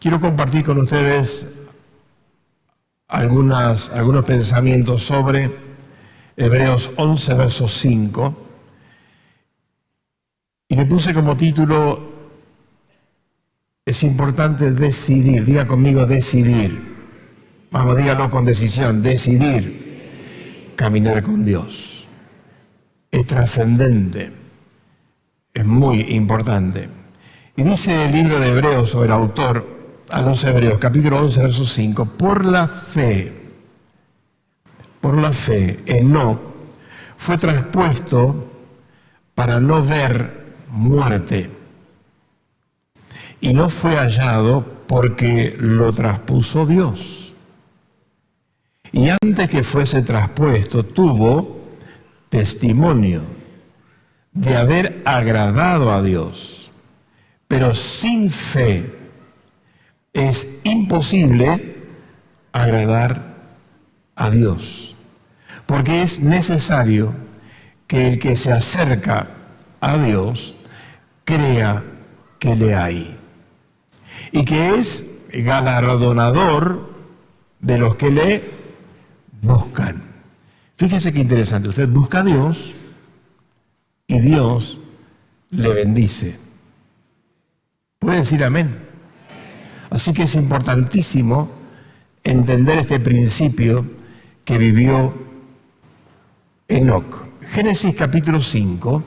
Quiero compartir con ustedes algunos pensamientos sobre Hebreos 11, verso 5. Y le puse como título, es importante decidir. Diga conmigo, decidir. Vamos, dígalo con decisión, decidir caminar con Dios. Es trascendente, es muy importante. Y dice el libro de Hebreos, o el autor a los Hebreos, capítulo 11, verso 5, por la fe, Enoc fue traspuesto para no ver muerte, y no fue hallado porque lo traspuso Dios. Y antes que fuese traspuesto, tuvo testimonio de haber agradado a Dios. Pero sin fe es imposible agradar a Dios, porque es necesario que el que se acerca a Dios crea que le hay y que es galardonador de los que le buscan. Fíjese qué interesante, usted busca a Dios y Dios le bendice. ¿Puede decir amén? Así que es importantísimo entender este principio que vivió Enoc. Génesis capítulo 5,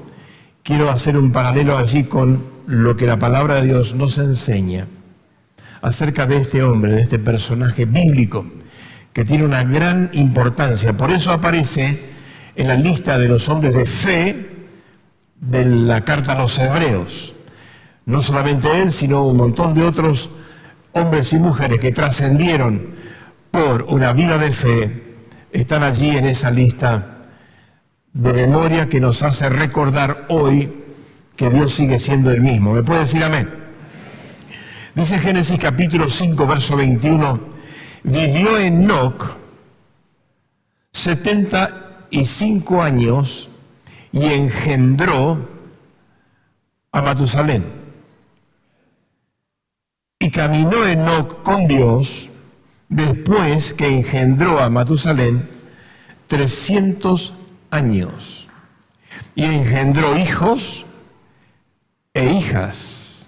quiero hacer un paralelo allí con lo que la palabra de Dios nos enseña acerca de este hombre, de este personaje bíblico, que tiene una gran importancia. Por eso aparece en la lista de los hombres de fe de la carta a los Hebreos. No solamente él, sino un montón de otros hombres y mujeres que trascendieron por una vida de fe, están allí en esa lista de memoria que nos hace recordar hoy que Dios sigue siendo el mismo. ¿Me puede decir amén? Dice Génesis capítulo 5, verso 21, vivió Enoc 75 años y engendró a Matusalén. Y caminó Enoc con Dios después que engendró a Matusalén 300 años. Y engendró hijos e hijas.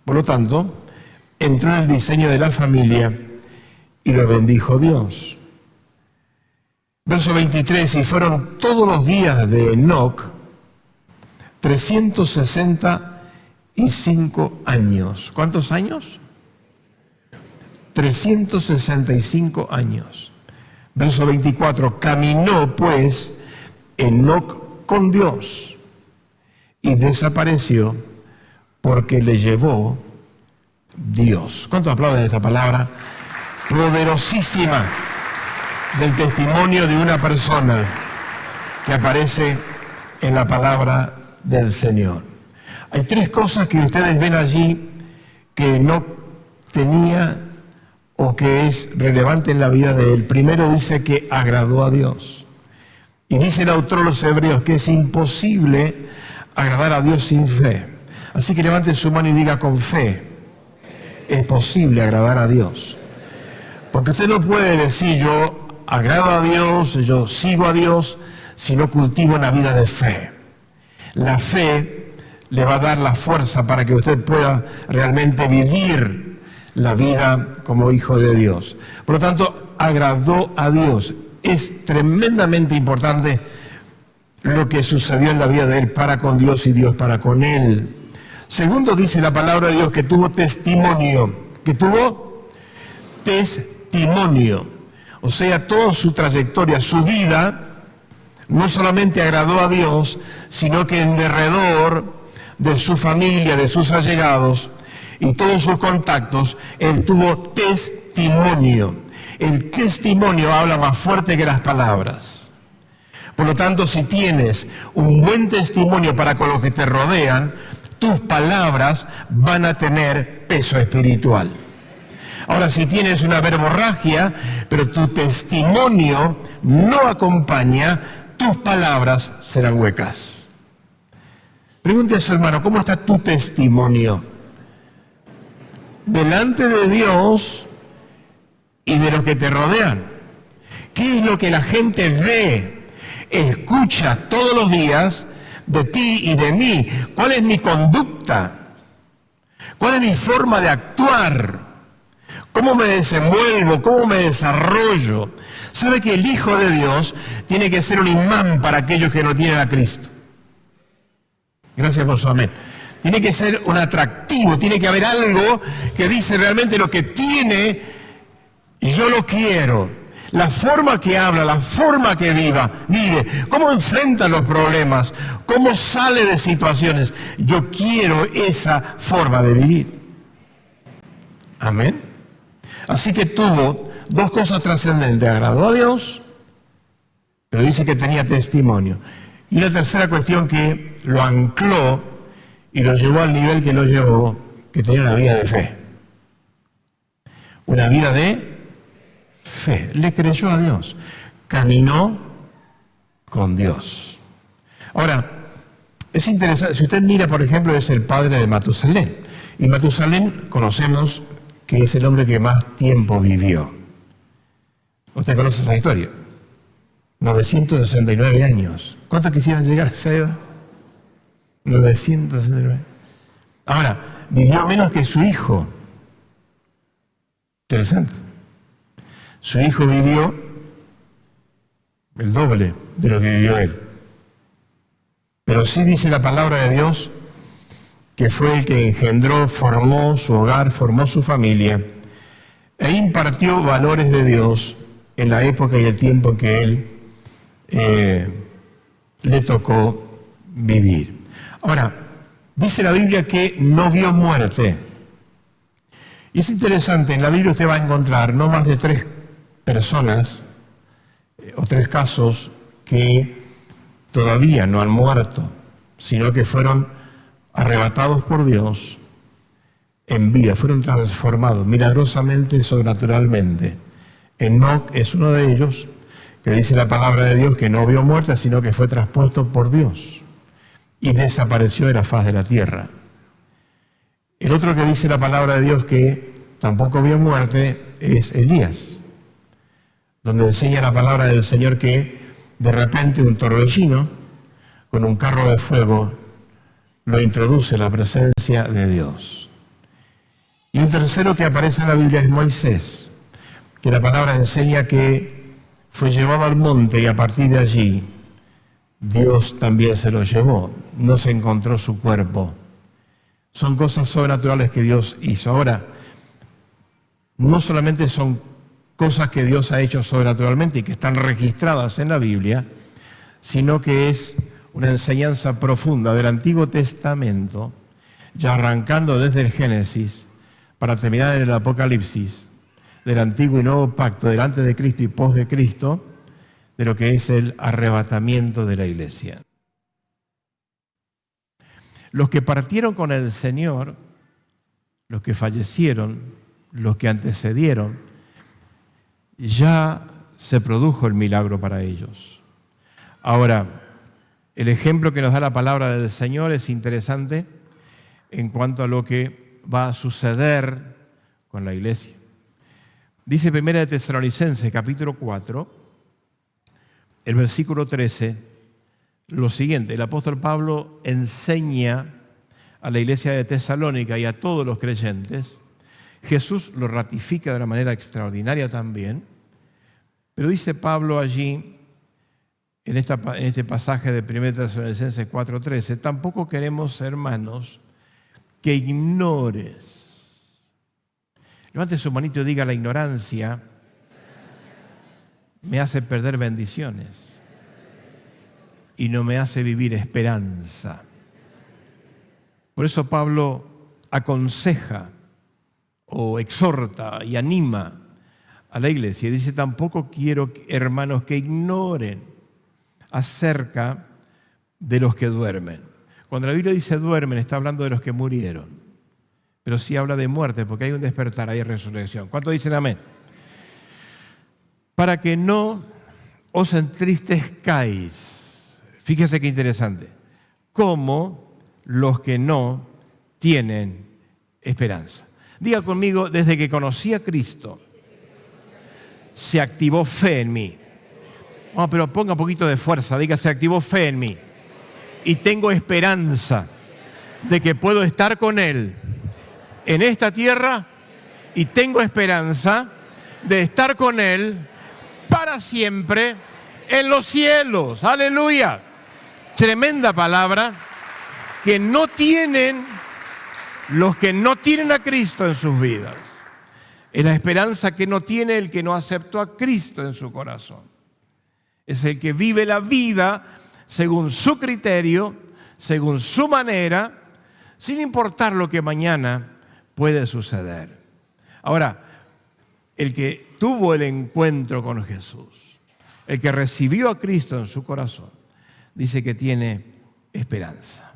Por lo tanto, entró en el diseño de la familia y lo bendijo Dios. Verso 23, y fueron todos los días de Enoc 365 años. ¿Cuántos años? 365 años. Verso 24, caminó pues Enoc con Dios y desapareció porque le llevó Dios. ¿Cuántos aplauden esta palabra poderosísima del testimonio de una persona que aparece en la palabra del Señor? Hay tres cosas que ustedes ven allí que no tenía o que es relevante en la vida de él. Primero dice que agradó a Dios. Y dice el autor de los Hebreos que es imposible agradar a Dios sin fe. Así que levante su mano y diga con fe. Es posible agradar a Dios. Porque usted no puede decir yo agrado a Dios, yo sigo a Dios, si no cultivo una vida de fe. La fe le va a dar la fuerza para que usted pueda realmente vivir la vida como hijo de Dios. Por lo tanto, agradó a Dios. Es tremendamente importante lo que sucedió en la vida de él para con Dios y Dios para con él. Segundo, dice la palabra de Dios que tuvo testimonio. Que tuvo testimonio. O sea, toda su trayectoria, su vida, no solamente agradó a Dios, sino que en derredor de su familia, de sus allegados, y todos sus contactos, él tuvo testimonio. El testimonio habla más fuerte que las palabras. Por lo tanto, si tienes un buen testimonio para con los que te rodean, tus palabras van a tener peso espiritual. Ahora, si tienes una verborragia, pero tu testimonio no acompaña, tus palabras serán huecas. Pregunte a su hermano, ¿cómo está tu testimonio? delante de Dios y de los que te rodean. ¿Qué es lo que la gente ve, escucha todos los días de ti y de mí? ¿Cuál es mi conducta? ¿Cuál es mi forma de actuar? ¿Cómo me desenvuelvo? ¿Cómo me desarrollo? ¿Sabe que el Hijo de Dios tiene que ser un imán para aquellos que no tienen a Cristo? Gracias por su amén. Tiene que ser un atractivo, tiene que haber algo que dice realmente lo que tiene, yo lo quiero. La forma que habla, la forma que vive, cómo enfrenta los problemas, cómo sale de situaciones. Yo quiero esa forma de vivir. Amén. Así que tuvo dos cosas trascendentes. Agradó a Dios, pero dice que tenía testimonio. Y la tercera cuestión, que lo ancló y lo llevó al nivel que lo llevó, que tenía una vida de fe. Una vida de fe. Le creyó a Dios. Caminó con Dios. Ahora, es interesante, si usted mira, por ejemplo, es el padre de Matusalén. Y Matusalén conocemos que es el hombre que más tiempo vivió. Usted conoce esa historia. 969 años. ¿Cuántos quisieran llegar a esa edad? 969. Ahora, vivió menos que su hijo. Interesante. Su hijo vivió el doble de lo que vivió él. Pero sí dice la palabra de Dios que fue el que engendró, formó su hogar, formó su familia e impartió valores de Dios en la época y el tiempo en que él le tocó vivir. Ahora, dice la Biblia que no vio muerte. Y es interesante, en la Biblia usted va a encontrar no más de 3 personas o 3 casos que todavía no han muerto, sino que fueron arrebatados por Dios en vida, fueron transformados milagrosamente, sobrenaturalmente. Enoc es uno de ellos, que dice la palabra de Dios que no vio muerte, sino que fue traspuesto por Dios y desapareció de la faz de la tierra. El otro que dice la palabra de Dios que tampoco vio muerte es Elías, donde enseña la palabra del Señor que de repente un torbellino con un carro de fuego lo introduce en la presencia de Dios. Y un tercero que aparece en la Biblia es Moisés, que la palabra enseña que fue llevado al monte y a partir de allí Dios también se lo llevó. No se encontró su cuerpo. Son cosas sobrenaturales que Dios hizo. Ahora, no solamente son cosas que Dios ha hecho sobrenaturalmente y que están registradas en la Biblia, sino que es una enseñanza profunda del Antiguo Testamento, ya arrancando desde el Génesis, para terminar en el Apocalipsis, del Antiguo y Nuevo Pacto, delante de Cristo y pos de Cristo, de lo que es el arrebatamiento de la iglesia. Los que partieron con el Señor, los que fallecieron, los que antecedieron, ya se produjo el milagro para ellos. Ahora, el ejemplo que nos da la palabra del Señor es interesante en cuanto a lo que va a suceder con la iglesia. Dice 1 de Tesalonicenses, capítulo 4, el versículo 13, lo siguiente. El apóstol Pablo enseña a la iglesia de Tesalónica y a todos los creyentes. Jesús lo ratifica de una manera extraordinaria también. Pero dice Pablo allí, en este pasaje de 1 Tesalonicenses 4:13, tampoco queremos, hermanos, que ignores. Levante su manito y diga: la ignorancia me hace perder bendiciones y no me hace vivir esperanza. Por eso Pablo aconseja o exhorta y anima a la iglesia y dice: tampoco quiero, hermanos, que ignoren acerca de los que duermen. Cuando la Biblia dice duermen, está hablando de los que murieron, pero sí habla de muerte, porque hay un despertar, hay resurrección. ¿Cuántos dicen amén? Para que no os entristezcáis. Fíjese qué interesante. Como los que no tienen esperanza. Diga conmigo, desde que conocí a Cristo, se activó fe en mí. Oh, pero ponga un poquito de fuerza, diga, se activó fe en mí. Y tengo esperanza de que puedo estar con Él en esta tierra y tengo esperanza de estar con Él para siempre en los cielos. ¡Aleluya! Tremenda palabra que no tienen los que no tienen a Cristo en sus vidas. Es la esperanza que no tiene el que no aceptó a Cristo en su corazón. Es el que vive la vida según su criterio, según su manera, sin importar lo que mañana puede suceder. Ahora, el que tuvo el encuentro con Jesús, el que recibió a Cristo en su corazón, dice que tiene esperanza.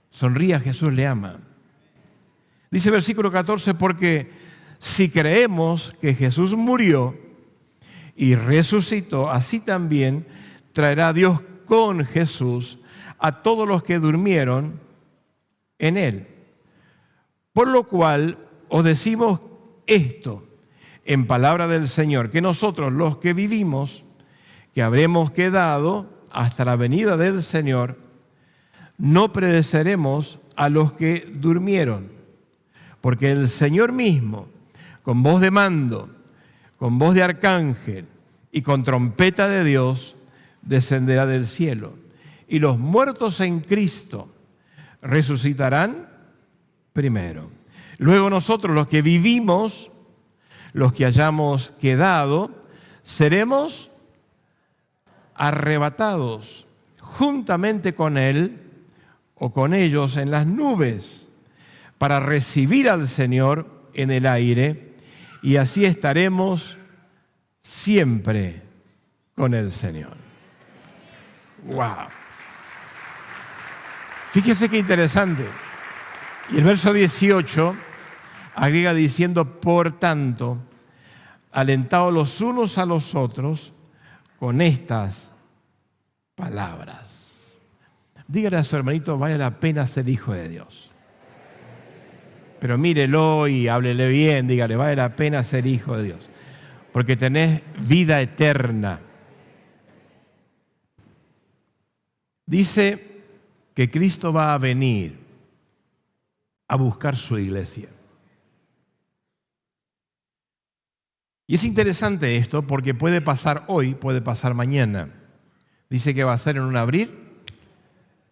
Sonría, Jesús le ama. Dice el versículo 14, porque si creemos que Jesús murió y resucitó, así también traerá Dios con Jesús a todos los que durmieron en Él. Por lo cual os decimos esto en palabra del Señor, que nosotros los que vivimos, que habremos quedado hasta la venida del Señor, no pereceremos a los que durmieron, porque el Señor mismo, con voz de mando, con voz de arcángel y con trompeta de Dios, descenderá del cielo. Y los muertos en Cristo resucitarán primero. Luego nosotros, los que vivimos, los que hayamos quedado, seremos arrebatados juntamente con Él o con ellos en las nubes para recibir al Señor en el aire, y así estaremos siempre con el Señor. ¡Wow! Fíjese qué interesante. Y el verso 18 agrega diciendo, por tanto, alentaos los unos a los otros con estas palabras. Dígale a su hermanito, vale la pena ser hijo de Dios. Pero mírelo y háblele bien, dígale, vale la pena ser hijo de Dios, porque tenés vida eterna. Dice que Cristo va a venir a buscar su iglesia. Y es interesante esto porque puede pasar hoy, puede pasar mañana. Dice que va a ser en un abrir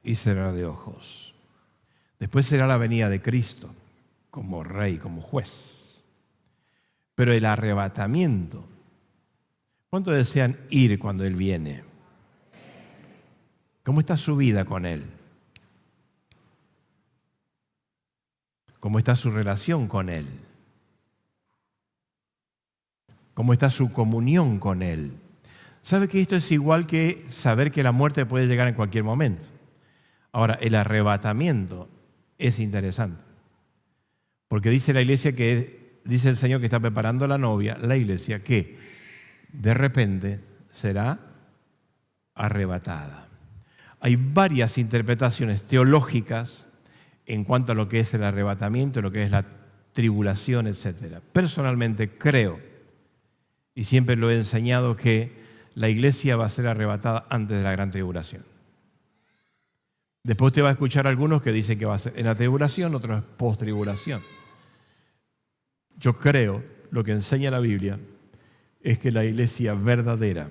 y cerrar de ojos. Después será la venida de Cristo como rey, como juez. Pero el arrebatamiento, ¿cuántos desean ir cuando Él viene? ¿Cómo está su vida con Él? ¿Cómo está su relación con Él? ¿Cómo está su comunión con Él? ¿Sabe que esto es igual que saber que la muerte puede llegar en cualquier momento? Ahora, el arrebatamiento es interesante. Porque dice la iglesia dice el Señor que está preparando a la novia, la iglesia, que de repente será arrebatada. Hay varias interpretaciones teológicas en cuanto a lo que es el arrebatamiento, lo que es la tribulación, etc. Personalmente creo, y siempre lo he enseñado, que la iglesia va a ser arrebatada antes de la gran tribulación. Después usted va a escuchar a algunos que dicen que va a ser en la tribulación, otros post-tribulación. Yo creo, lo que enseña la Biblia, es que la iglesia verdadera,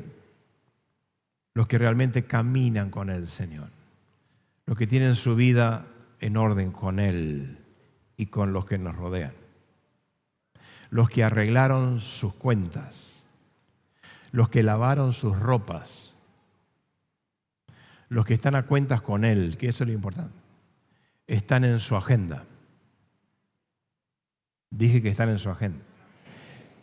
los que realmente caminan con el Señor, los que tienen su vida en orden con Él y con los que nos rodean, los que arreglaron sus cuentas, los que lavaron sus ropas, los que están a cuentas con Él, que eso es lo importante, están en su agenda. Dije que están en su agenda.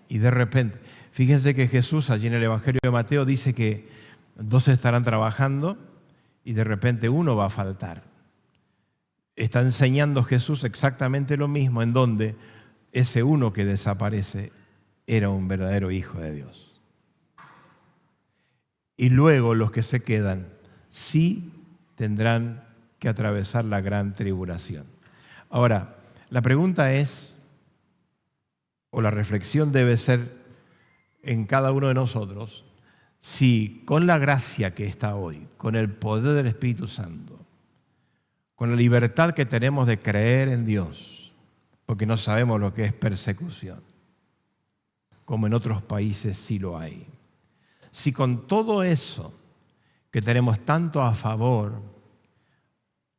Y de repente, fíjense que Jesús allí en el Evangelio de Mateo dice que 2 estarán trabajando y de repente uno va a faltar. Está enseñando Jesús exactamente lo mismo, en donde ese uno que desaparece era un verdadero hijo de Dios. Y luego los que se quedan sí tendrán que atravesar la gran tribulación. Ahora, la pregunta es, o la reflexión debe ser en cada uno de nosotros, si con la gracia que está hoy, con el poder del Espíritu Santo, con la libertad que tenemos de creer en Dios, porque no sabemos lo que es persecución, como en otros países sí lo hay. Si con todo eso que tenemos tanto a favor,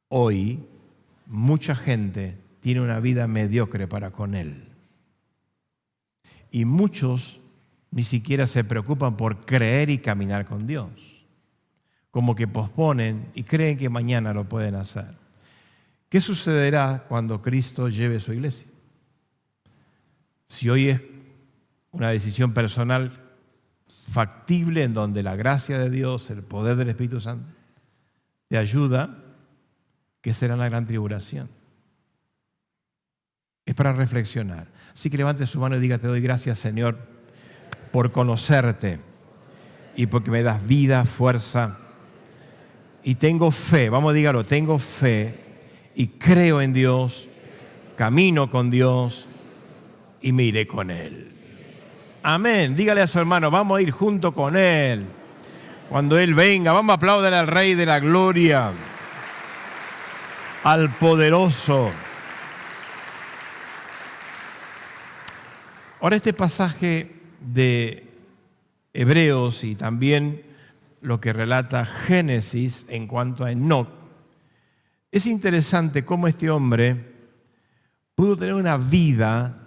hoy mucha gente tiene una vida mediocre para con Él. Y muchos ni siquiera se preocupan por creer y caminar con Dios. Como que posponen y creen que mañana lo pueden hacer. ¿Qué sucederá cuando Cristo lleve su iglesia? Si hoy es una decisión personal factible en donde la gracia de Dios, el poder del Espíritu Santo, te ayuda, ¿qué será la gran tribulación? Es para reflexionar. Así que levante su mano y diga: te doy gracias, Señor, por conocerte y porque me das vida, fuerza. Y tengo fe, vamos, dígalo, tengo fe y creo en Dios, camino con Dios y me iré con Él. Amén. Dígale a su hermano: vamos a ir junto con Él. Cuando Él venga, vamos a aplaudir al Rey de la Gloria, al poderoso. Ahora, este pasaje de Hebreos y también lo que relata Génesis en cuanto a Enoc, es interesante cómo este hombre pudo tener una vida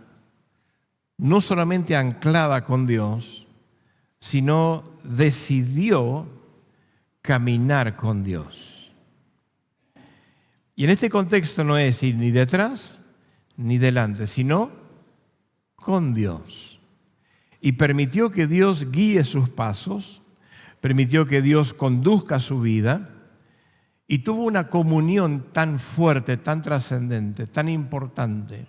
no solamente anclada con Dios, sino decidió caminar con Dios. Y en este contexto no es ir ni detrás ni delante, sino con Dios. Y permitió que Dios guíe sus pasos, permitió que Dios conduzca su vida y tuvo una comunión tan fuerte, tan trascendente, tan importante,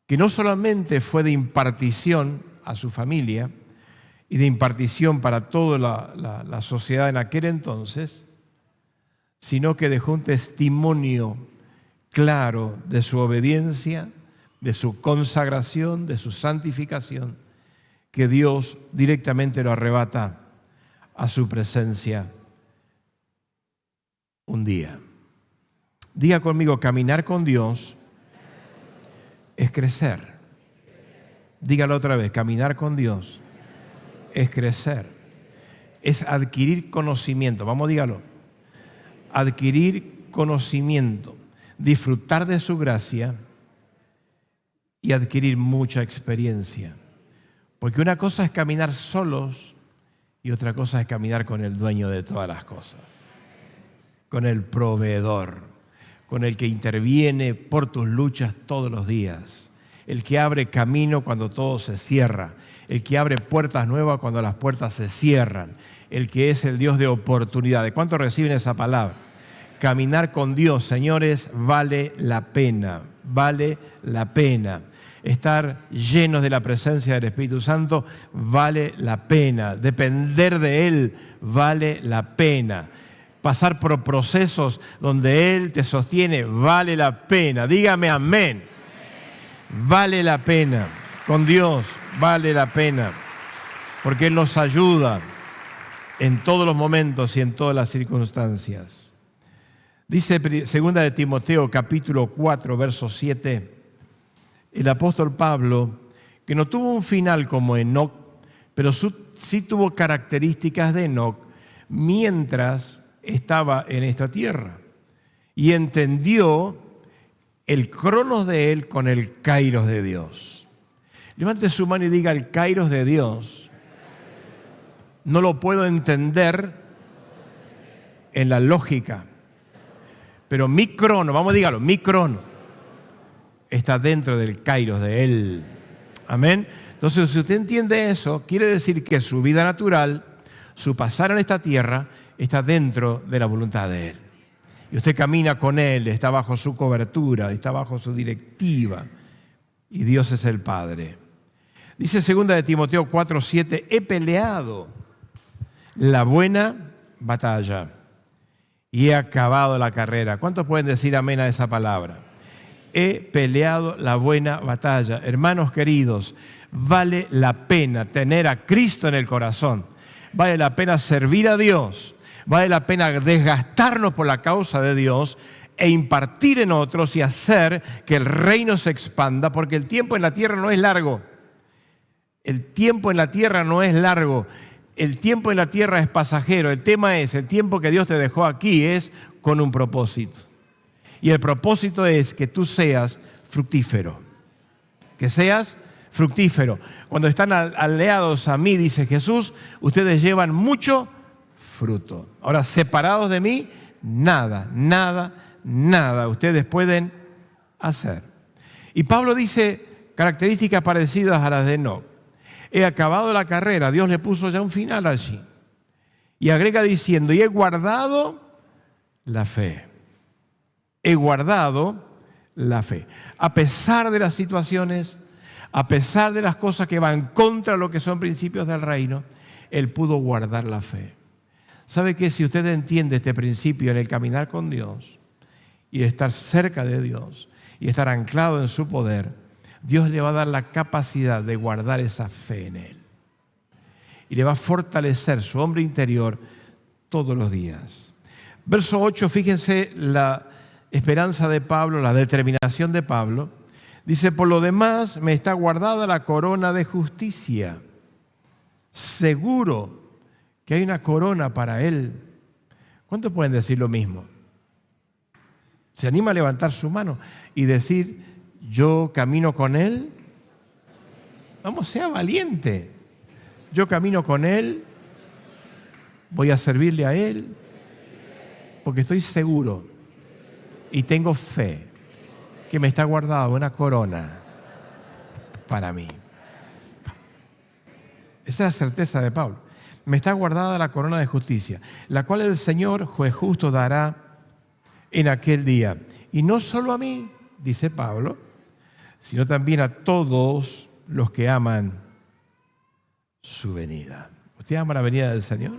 que no solamente fue de impartición a su familia y de impartición para toda la sociedad en aquel entonces, sino que dejó un testimonio claro de su obediencia, de su consagración, de su santificación, que Dios directamente lo arrebata a su presencia un día. Diga conmigo: caminar con Dios es crecer. Dígalo otra vez: caminar con Dios es crecer. Es adquirir conocimiento. Vamos, dígalo. Adquirir conocimiento, disfrutar de su gracia y adquirir mucha experiencia. Porque una cosa es caminar solos y otra cosa es caminar con el dueño de todas las cosas, con el proveedor, con el que interviene por tus luchas todos los días, el que abre camino cuando todo se cierra, el que abre puertas nuevas cuando las puertas se cierran, el que es el Dios de oportunidades. ¿Cuántos reciben esa palabra? Caminar con Dios, señores, vale la pena, vale la pena. Estar llenos de la presencia del Espíritu Santo vale la pena. Depender de Él vale la pena. Pasar por procesos donde Él te sostiene vale la pena. Dígame amén. Vale la pena. Con Dios vale la pena. Porque Él nos ayuda en todos los momentos y en todas las circunstancias. Dice 2 de Timoteo capítulo 4, verso 7, el apóstol Pablo, que no tuvo un final como Enoc, pero sí tuvo características de Enoc mientras estaba en esta tierra. Y entendió el cronos de él con el kairos de Dios. Levante su mano y diga: el kairos de Dios no lo puedo entender en la lógica, pero mi crono, vamos, dígalo, mi crono está dentro del kairos de Él. Amén. Entonces, si usted entiende eso, quiere decir que su vida natural, su pasar en esta tierra, está dentro de la voluntad de Él. Y usted camina con Él, está bajo su cobertura, está bajo su directiva. Y Dios es el Padre. Dice 2 de Timoteo 4:7, he peleado la buena batalla y he acabado la carrera. ¿Cuántos pueden decir amén a esa palabra? he peleado la buena batalla. Hermanos queridos, vale la pena tener a Cristo en el corazón. Vale la pena servir a Dios. Vale la pena desgastarnos por la causa de Dios e impartir en otros y hacer que el reino se expanda, porque el tiempo en la tierra no es largo. El tiempo en la tierra no es largo. El tiempo en la tierra es pasajero. El tema es, el tiempo que Dios te dejó aquí es con un propósito. Y el propósito es que tú seas fructífero. Que seas fructífero. Cuando están aliados a mí, dice Jesús, ustedes llevan mucho fruto. Ahora, separados de mí, nada ustedes pueden hacer. Y Pablo dice características parecidas a las de Enoc. He acabado la carrera, Dios le puso ya un final allí. Y agrega diciendo, y he guardado la fe. He guardado la fe. A pesar de las situaciones, a pesar de las cosas que van contra lo que son principios del reino, él pudo guardar la fe. ¿Sabe qué? Si usted entiende este principio en el caminar con Dios y estar cerca de Dios y estar anclado en su poder, Dios le va a dar la capacidad de guardar esa fe en él. Y le va a fortalecer su hombre interior todos los días. Verso 8, fíjense la esperanza de Pablo, la determinación de Pablo. Dice, por lo demás me está guardada la corona de justicia. Seguro que hay una corona para él. ¿Cuántos pueden decir lo mismo? ¿Se anima a levantar su mano y decir, yo camino con él? Vamos, sea valiente. Yo camino con él, voy a servirle a él, porque estoy seguro y tengo fe que me está guardada una corona para mí. Esa es la certeza de Pablo. Me está guardada la corona de justicia, la cual el Señor, juez justo, dará en aquel día. Y no solo a mí, dice Pablo, sino también a todos los que aman su venida. ¿Usted ama la venida del Señor?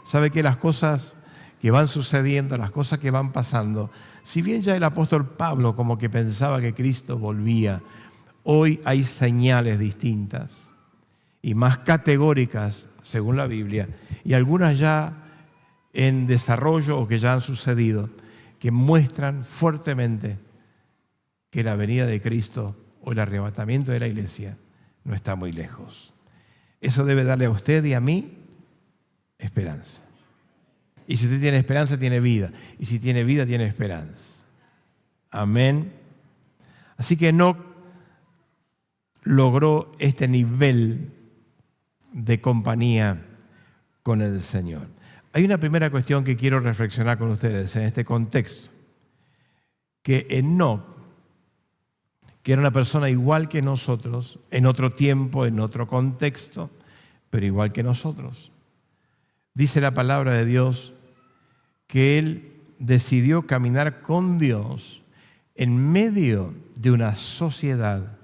¿Sabe que las cosas que van sucediendo, las cosas que van pasando, si bien ya el apóstol Pablo como que pensaba que Cristo volvía, hoy hay señales distintas y más categóricas según la Biblia, y algunas ya en desarrollo o que ya han sucedido, que muestran fuertemente que la venida de Cristo o el arrebatamiento de la iglesia no está muy lejos. Eso debe darle a usted y a mí esperanza. Y si usted tiene esperanza, tiene vida. Y si tiene vida, tiene esperanza. Amén. Así que Enoc logró este nivel de compañía con el Señor. Hay una primera cuestión que quiero reflexionar con ustedes en este contexto. Que Enoc, que era una persona igual que nosotros, en otro tiempo, en otro contexto, pero igual que nosotros. Dice la palabra de Dios que él decidió caminar con Dios en medio de una sociedad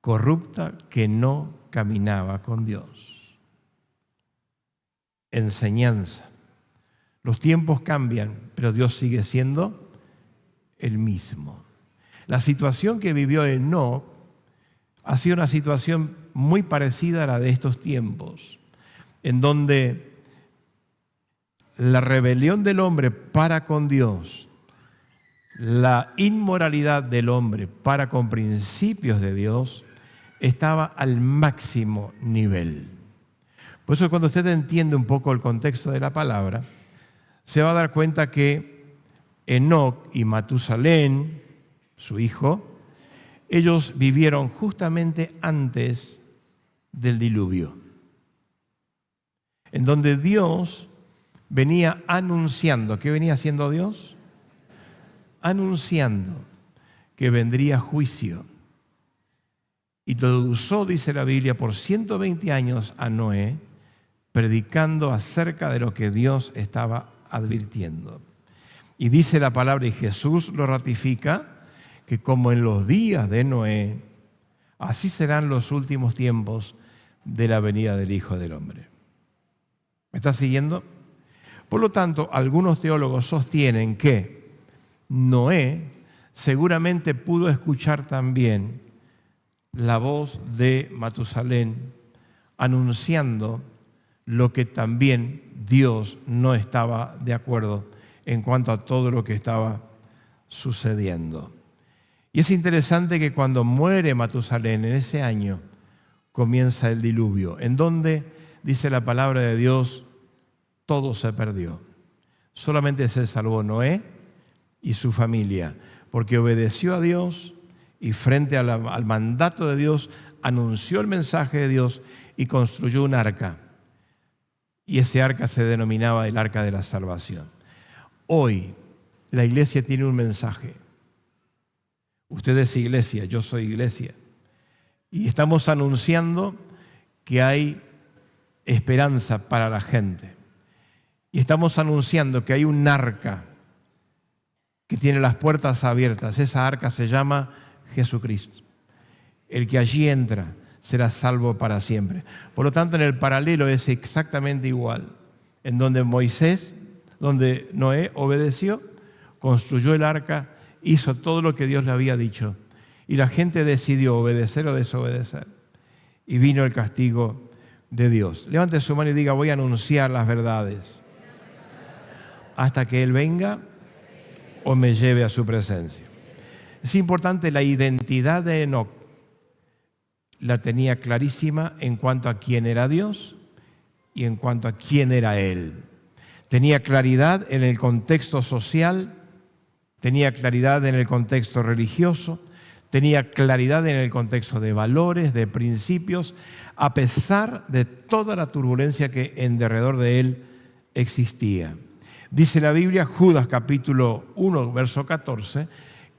corrupta que no caminaba con Dios. Enseñanza. Los tiempos cambian, pero Dios sigue siendo el mismo. La situación que vivió Enoc ha sido una situación muy parecida a la de estos tiempos, en donde la rebelión del hombre para con Dios, la inmoralidad del hombre para con principios de Dios, estaba al máximo nivel. Por eso cuando usted entiende un poco el contexto de la palabra, se va a dar cuenta que Enoc y Matusalén, su hijo, ellos vivieron justamente antes del diluvio, en donde Dios venía anunciando. ¿Qué venía haciendo Dios? Anunciando que vendría juicio. Y lo usó, dice la Biblia, por 120 años a Noé, predicando acerca de lo que Dios estaba advirtiendo. Y dice la palabra, y Jesús lo ratifica, que como en los días de Noé, así serán los últimos tiempos de la venida del Hijo del Hombre. ¿Me está siguiendo? Por lo tanto, algunos teólogos sostienen que Noé seguramente pudo escuchar también la voz de Matusalén anunciando lo que también Dios no estaba de acuerdo en cuanto a todo lo que estaba sucediendo. Y es interesante que cuando muere Matusalén en ese año comienza el diluvio, en donde, dice la palabra de Dios, todo se perdió. Solamente se salvó Noé y su familia, porque obedeció a Dios y frente al mandato de Dios anunció el mensaje de Dios y construyó un arca. Y ese arca se denominaba el arca de la salvación. Hoy la iglesia tiene un mensaje. Usted es iglesia, yo soy iglesia. Y estamos anunciando que hay esperanza para la gente. Y estamos anunciando que hay un arca que tiene las puertas abiertas. Esa arca se llama Jesucristo. El que allí entra será salvo para siempre. Por lo tanto, en el paralelo es exactamente igual. En donde donde Noé obedeció, construyó el arca, hizo todo lo que Dios le había dicho. Y la gente decidió obedecer o desobedecer. Y vino el castigo de Dios. Levante su mano y diga, voy a anunciar las verdades hasta que Él venga o me lleve a su presencia. Es importante, la identidad de Enoc la tenía clarísima en cuanto a quién era Dios y en cuanto a quién era Él. Tenía claridad en el contexto social, tenía claridad en el contexto religioso, tenía claridad en el contexto de valores, de principios, a pesar de toda la turbulencia que en derredor de él existía. Dice la Biblia, Judas capítulo 1, verso 14,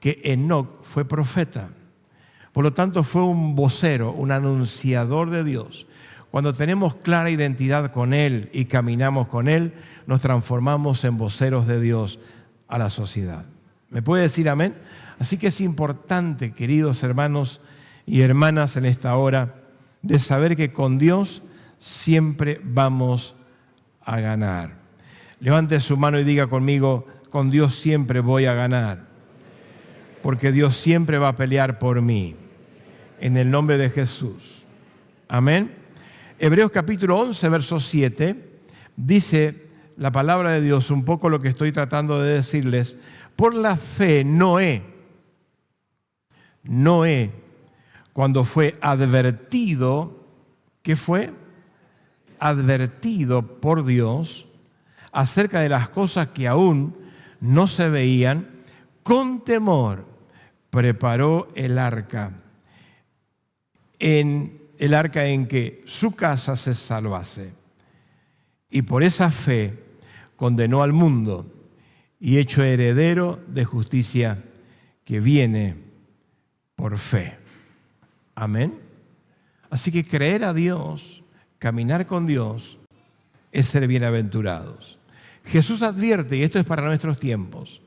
que Enoc fue profeta. Por lo tanto, fue un vocero, un anunciador de Dios. Cuando tenemos clara identidad con Él y caminamos con Él, nos transformamos en voceros de Dios a la sociedad. ¿Me puede decir amén? Así que es importante, queridos hermanos y hermanas, en esta hora, de saber que con Dios siempre vamos a ganar. Levante su mano y diga conmigo, con Dios siempre voy a ganar, porque Dios siempre va a pelear por mí, en el nombre de Jesús. Amén. Hebreos capítulo 11, verso 7, dice la palabra de Dios, un poco lo que estoy tratando de decirles. Por la fe, Noé, cuando fue advertido, ¿qué fue? Advertido por Dios acerca de las cosas que aún no se veían, con temor preparó el arca, en que su casa se salvase. Y por esa fe condenó al mundo y hecho heredero de justicia que viene por fe. Amén. Así que creer a Dios, caminar con Dios, es ser bienaventurados. Jesús advierte, y esto es para nuestros tiempos.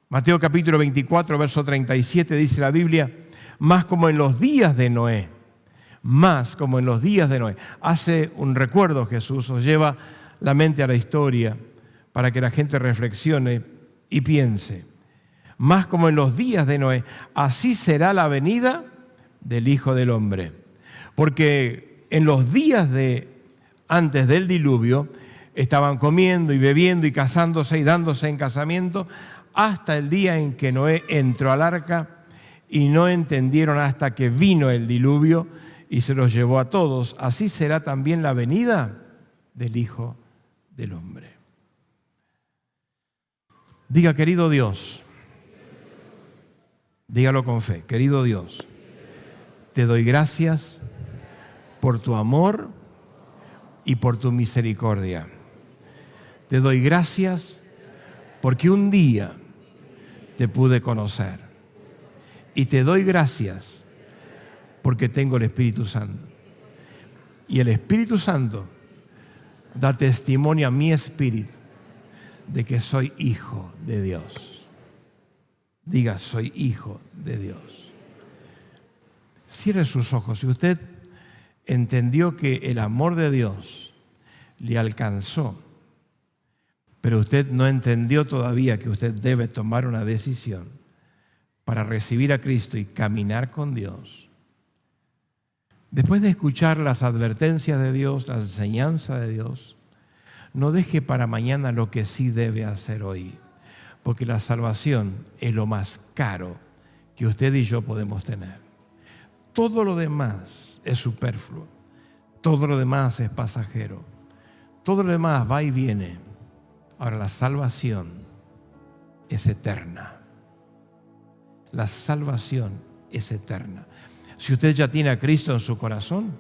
Mateo capítulo 24, verso 37 dice la Biblia, más como en los días de Noé. Hace un recuerdo Jesús, os lleva la mente a la historia para que la gente reflexione y piense. Más como en los días de Noé, así será la venida del Hijo del Hombre. Porque en los días antes del diluvio, estaban comiendo y bebiendo y casándose y dándose en casamiento hasta el día en que Noé entró al arca y no entendieron hasta que vino el diluvio y se los llevó a todos. Así será también la venida del Hijo del Hombre. Diga, querido Dios, dígalo con fe, querido Dios, te doy gracias por tu amor y por tu misericordia. Te doy gracias porque un día te pude conocer. Y te doy gracias porque tengo el Espíritu Santo. Y el Espíritu Santo da testimonio a mi espíritu de que soy hijo de Dios. Diga, soy hijo de Dios. Cierre sus ojos. Si usted entendió que el amor de Dios le alcanzó, pero usted no entendió todavía que usted debe tomar una decisión, para recibir a Cristo y caminar con Dios, después de escuchar las advertencias de Dios, las enseñanzas de Dios, no deje para mañana lo que sí debe hacer hoy, porque la salvación es lo más caro que usted y yo podemos tener. Todo lo demás es superfluo, todo lo demás es pasajero, todo lo demás va y viene. Ahora, la salvación es eterna. La salvación es eterna. Si usted ya tiene a Cristo en su corazón,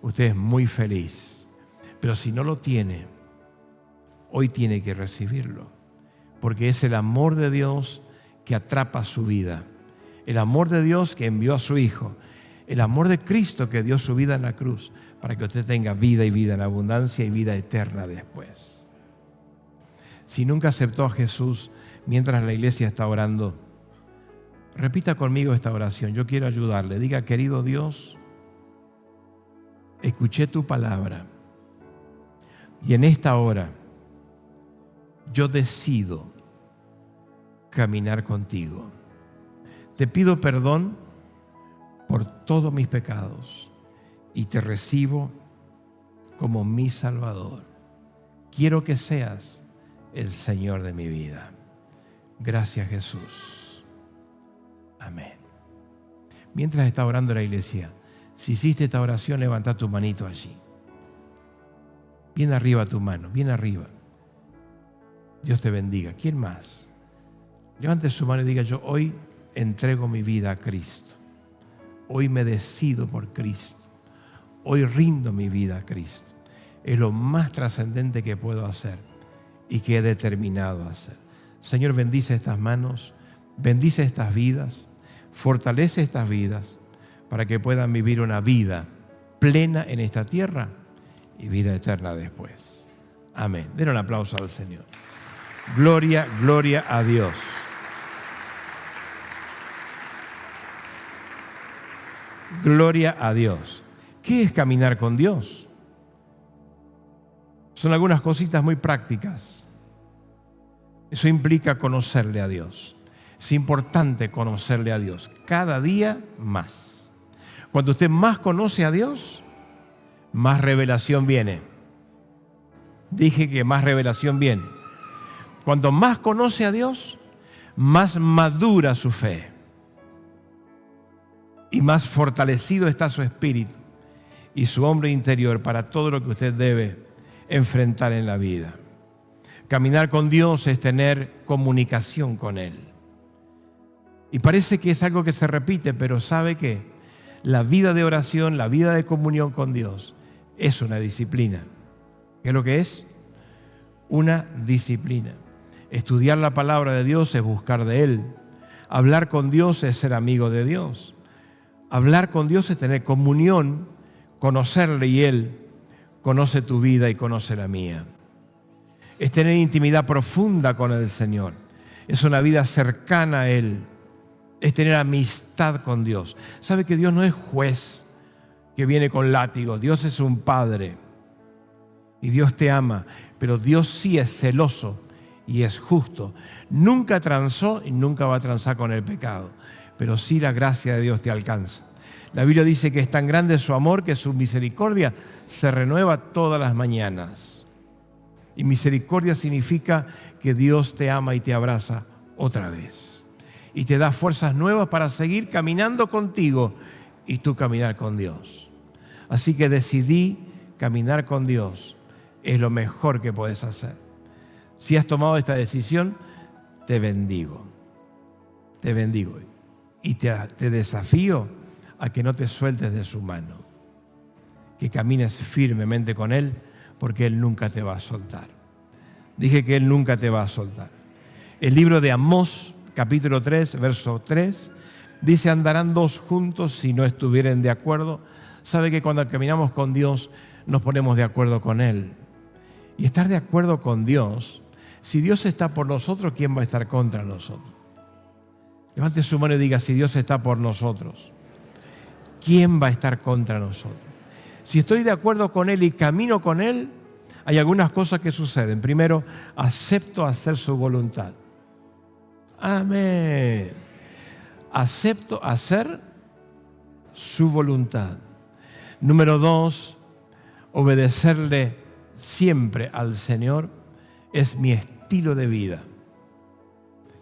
usted es muy feliz. Pero si no lo tiene, hoy tiene que recibirlo. Porque es el amor de Dios que atrapa su vida. El amor de Dios que envió a su Hijo. El amor de Cristo que dio su vida en la cruz para que usted tenga vida y vida en abundancia y vida eterna después. Si nunca aceptó a Jesús mientras la iglesia está orando, repita conmigo esta oración. Yo quiero ayudarle. Diga: querido Dios, escuché tu palabra y en esta hora yo decido caminar contigo. Te pido perdón por todos mis pecados y te recibo como mi Salvador. Quiero que seas el Señor de mi vida. Gracias, Jesús. Amén. Mientras está orando la iglesia, si hiciste esta oración, levanta tu manito allí. Bien arriba tu mano, bien arriba. Dios te bendiga. ¿Quién más? Levante su mano y diga: yo hoy entrego mi vida a Cristo. Hoy me decido por Cristo. Hoy rindo mi vida a Cristo. Es lo más trascendente que puedo hacer y que he determinado hacer. Señor, bendice estas manos, bendice estas vidas, fortalece estas vidas para que puedan vivir una vida plena en esta tierra y vida eterna después. Amén. Den un aplauso al Señor. Gloria, gloria a Dios. Gloria a Dios. ¿Qué es caminar con Dios? Son algunas cositas muy prácticas. Eso implica conocerle a Dios. Es importante conocerle a Dios cada día más. Cuando usted más conoce a Dios, más revelación viene. Dije que más revelación viene. Cuando más conoce a Dios, más madura su fe y más fortalecido está su espíritu y su hombre interior para todo lo que usted debe enfrentar en la vida. Caminar con Dios es tener comunicación con Él. Y parece que es algo que se repite, pero ¿sabe qué? La vida de oración, la vida de comunión con Dios es una disciplina. ¿Qué es lo que es? Una disciplina. Estudiar la palabra de Dios es buscar de Él. Hablar con Dios es ser amigo de Dios. Hablar con Dios es tener comunión, conocerle y Él conoce tu vida y conoce la mía. Es tener intimidad profunda con el Señor. Es una vida cercana a Él. Es tener amistad con Dios. ¿Sabe que Dios no es juez que viene con látigos? Dios es un Padre y Dios te ama, pero Dios sí es celoso y es justo. Nunca transó y nunca va a transar con el pecado, pero sí la gracia de Dios te alcanza. La Biblia dice que es tan grande su amor que su misericordia se renueva todas las mañanas. Y misericordia significa que Dios te ama y te abraza otra vez. Y te da fuerzas nuevas para seguir caminando contigo y tú caminar con Dios. Así que decidí caminar con Dios. Es lo mejor que puedes hacer. Si has tomado esta decisión, te bendigo. Te bendigo. Y te desafío a que no te sueltes de su mano. Que camines firmemente con Él, porque Él nunca te va a soltar. Dije que Él nunca te va a soltar. El libro de Amós, capítulo 3, verso 3, dice: andarán dos juntos si no estuvieren de acuerdo. Sabe que cuando caminamos con Dios nos ponemos de acuerdo con Él. Y estar de acuerdo con Dios, si Dios está por nosotros, ¿quién va a estar contra nosotros? Levante su mano y diga: si Dios está por nosotros, ¿quién va a estar contra nosotros? Si estoy de acuerdo con Él y camino con Él, hay algunas cosas que suceden. Primero, acepto hacer su voluntad. Amén. acepto hacer su voluntad. Número 2, obedecerle siempre al Señor es mi estilo de vida.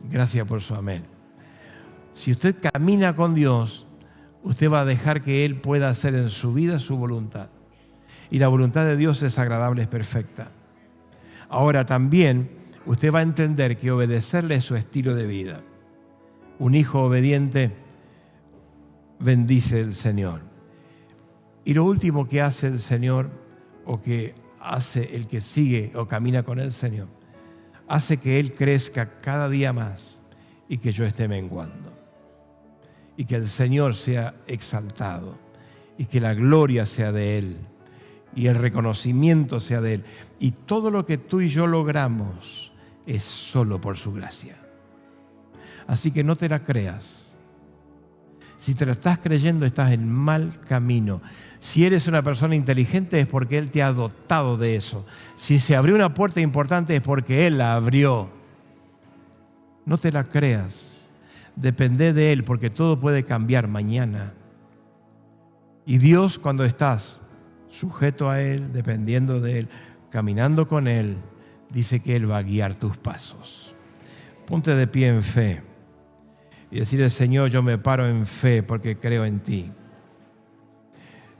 Gracias por su amén. Si usted camina con Dios, usted va a dejar que Él pueda hacer en su vida su voluntad. Y la voluntad de Dios es agradable, es perfecta. Ahora también usted va a entender que obedecerle es su estilo de vida. Un hijo obediente bendice el Señor. Y lo último que hace el Señor, o que hace el que sigue o camina con el Señor, hace que Él crezca cada día más y que yo esté menguando. Y que el Señor sea exaltado y que la gloria sea de Él y el reconocimiento sea de Él. Y todo lo que tú y yo logramos es solo por su gracia. Así que no te la creas. Si te la estás creyendo, estás en mal camino. Si eres una persona inteligente, es porque Él te ha dotado de eso. Si se abrió una puerta importante, es porque Él la abrió. No te la creas. Depende de Él, porque todo puede cambiar mañana. Y Dios, cuando estás sujeto a Él, dependiendo de Él, caminando con Él, dice que Él va a guiar tus pasos. Ponte de pie en fe y decirle: Señor, yo me paro en fe porque creo en ti.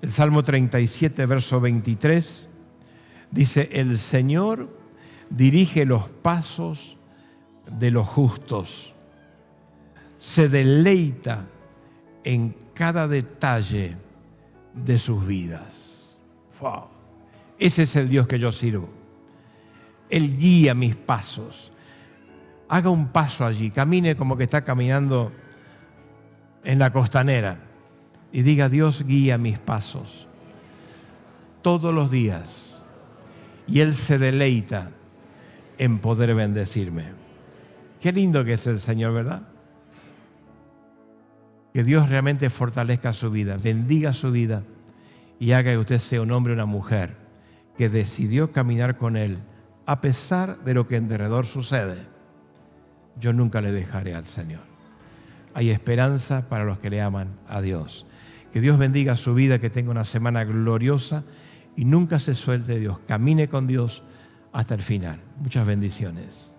El Salmo 37, verso 23, dice: el Señor dirige los pasos de los justos, se deleita en cada detalle de sus vidas. Wow. Ese es el Dios que yo sirvo. Él guía mis pasos. Haga un paso allí, camine como que está caminando en la costanera y diga: Dios guía mis pasos todos los días y Él se deleita en poder bendecirme. Qué lindo que es el Señor, ¿verdad? Que Dios realmente fortalezca su vida, bendiga su vida y haga que usted sea un hombre o una mujer que decidió caminar con Él a pesar de lo que en derredor sucede. Yo nunca le dejaré al Señor. Hay esperanza para los que le aman a Dios. Que Dios bendiga su vida, que tenga una semana gloriosa y nunca se suelte de Dios. Camine con Dios hasta el final. Muchas bendiciones.